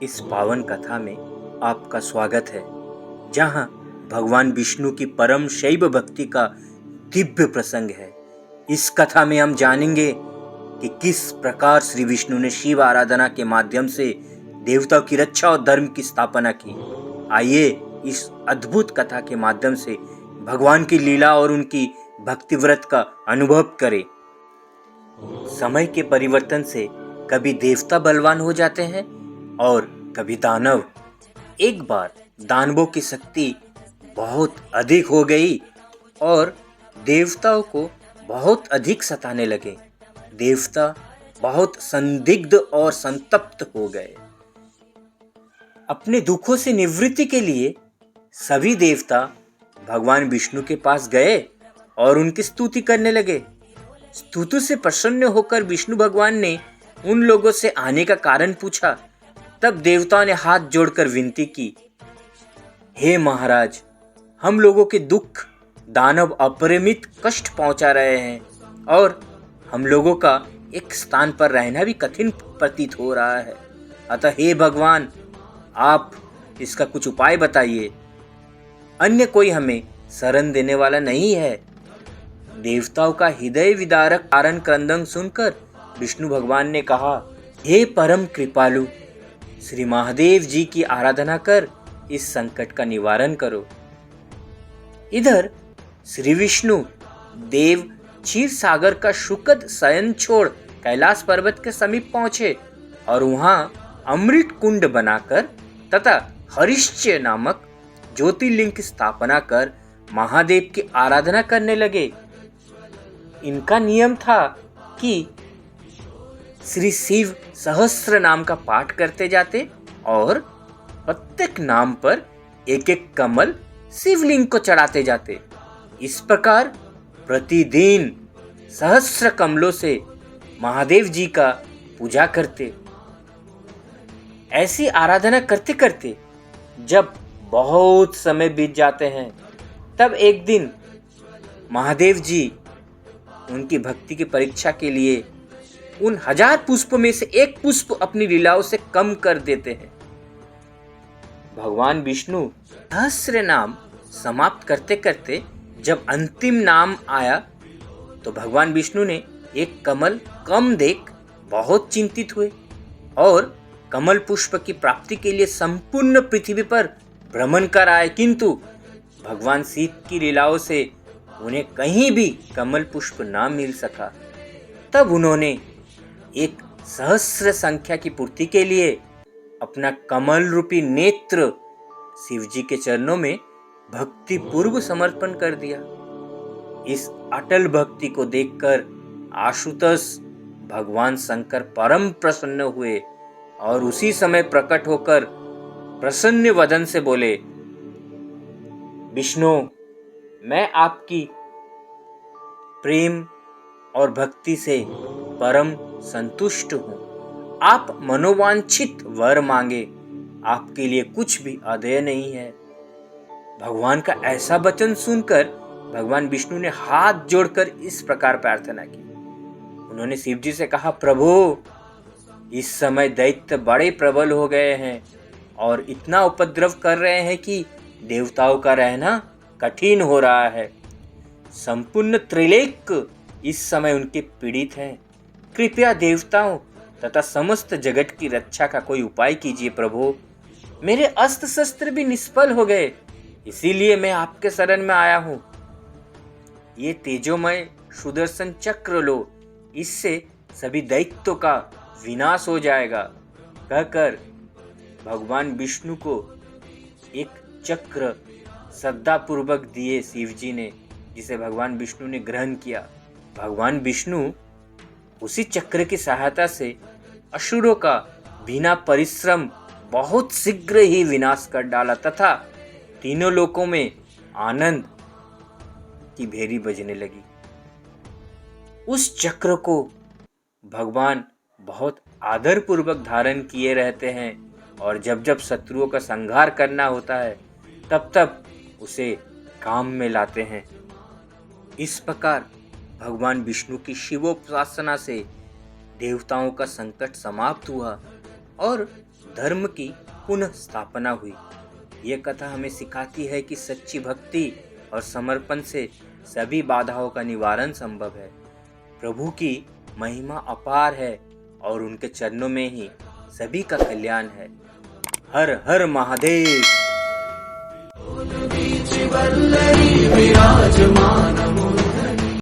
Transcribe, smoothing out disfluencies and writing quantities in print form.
इस पावन कथा में आपका स्वागत है, जहां भगवान विष्णु की परम शैव भक्ति का दिव्य प्रसंग है। इस कथा में हम जानेंगे कि किस प्रकार श्री विष्णु ने शिव आराधना के माध्यम से देवताओं की रक्षा और धर्म की स्थापना की। आइए इस अद्भुत कथा के माध्यम से भगवान की लीला और उनकी भक्ति व्रत का अनुभव करें। समय के परिवर्तन से कभी देवता बलवान हो जाते हैं और कभी दानव। एक बार दानवों की शक्ति बहुत अधिक हो गई और देवताओं को बहुत अधिक सताने लगे। देवता बहुत संदिग्ध और संतप्त हो गए। अपने दुखों से निवृत्ति के लिए सभी देवता भगवान विष्णु के पास गए और उनकी स्तुति करने लगे। स्तुति से प्रसन्न होकर विष्णु भगवान ने उन लोगों से आने का कारण पूछा। तब देवताओं ने हाथ जोड़कर विनती की, हे महाराज, हम लोगों के दुख दानव अपरिमित कष्ट पहुंचा रहे हैं और हम लोगों का एक स्थान पर रहना भी कठिन प्रतीत हो रहा है। अतः हे भगवान, आप इसका कुछ उपाय बताइए। अन्य कोई हमें शरण देने वाला नहीं है। देवताओं का हृदय विदारक कारण क्रंदन सुनकर विष्णु भगवान ने कहा, हे परम कृपालु, श्री महादेव जी की आराधना कर इस संकट का निवारण करो। इधर श्री विष्णु देव क्षीर सागर का शुकद शयन छोड़ कैलाश पर्वत के समीप पहुंचे और वहां अमृत कुंड बनाकर तथा हरिश्चय नामक ज्योतिर्लिंग की स्थापना कर महादेव की आराधना करने लगे। इनका नियम था कि श्री शिव सहस्त्र नाम का पाठ करते जाते और प्रत्येक नाम पर एक एक कमल शिवलिंग को चढ़ाते जाते। इस प्रकार प्रतिदिन सहस्त्र कमलों से महादेव जी का पूजा करते। ऐसी आराधना करते करते जब बहुत समय बीत जाते हैं, तब एक दिन महादेव जी उनकी भक्ति की परीक्षा के लिए उन 1000 पुष्पों में से एक पुष्प अपनी लीलाओं से कम कर देते हैं। भगवान विष्णु सहस्त्र नाम समाप्त करते करते जब अंतिम नाम आया तो भगवान विष्णु ने एक कमल कम देख बहुत चिंतित हुए और कमल पुष्प की प्राप्ति के लिए संपूर्ण पृथ्वी पर भ्रमण कर आए, किंतु भगवान शिव की लीलाओं से उन्हें कहीं भी कमल पुष्प ना मिल सका। तब उन्होंने एक सहस्र संख्या की पूर्ति के लिए अपना कमल रूपी नेत्र शिव जी के चरणों में भक्ति पूर्व समर्पण कर दिया। इस अटल भक्ति को देखकर आशुतोष भगवान शंकर परम प्रसन्न हुए और उसी समय प्रकट होकर प्रसन्न वदन से बोले, विष्णु, मैं आपकी प्रेम और भक्ति से परम संतुष्ट हूँ। आप मनोवांछित वर मांगे, आपके लिए कुछ भी अदेय नहीं है। भगवान का ऐसा वचन सुनकर भगवान विष्णु ने हाथ जोड़कर इस प्रकार प्रार्थना की। उन्होंने शिव जी से कहा, प्रभु, इस समय दैत्य बड़े प्रबल हो गए हैं और इतना उपद्रव कर रहे हैं कि देवताओं का रहना कठिन हो रहा है। संपूर्ण त्रिलोक इस समय उनके पीड़ित हैं। कृपया देवताओं तथा समस्त जगत की रक्षा का कोई उपाय कीजिए प्रभु। मेरे अस्त्र शस्त्र भी निष्फल हो गए, इसीलिए मैं आपके शरण में आया हूँ। ये तेजोमय सुदर्शन चक्र लो, इससे सभी दैत्यों का विनाश हो जाएगा। कहकर भगवान विष्णु को एक चक्र श्रद्धापूर्वक दिए शिव जी ने, जिसे भगवान विष्णु ने ग्रहण किया। भगवान विष्णु उसी चक्र की सहायता से असुरों का बिना परिश्रम बहुत शीघ्र ही विनाश कर डाला तथा तीनों लोकों में आनंद की भेरी बजने लगी। उस चक्र को भगवान बहुत आदर पूर्वक धारण किए रहते हैं और जब जब शत्रुओं का संहार करना होता है तब तब उसे काम में लाते हैं। इस प्रकार भगवान विष्णु की शिवोपासना से देवताओं का संकट समाप्त हुआ और धर्म की पुनः स्थापना हुई। ये कथा हमें सिखाती है कि सच्ची भक्ति और समर्पण से सभी बाधाओं का निवारण संभव है। प्रभु की महिमा अपार है और उनके चरणों में ही सभी का कल्याण है। हर हर महादेव। वल्लरी विराजमान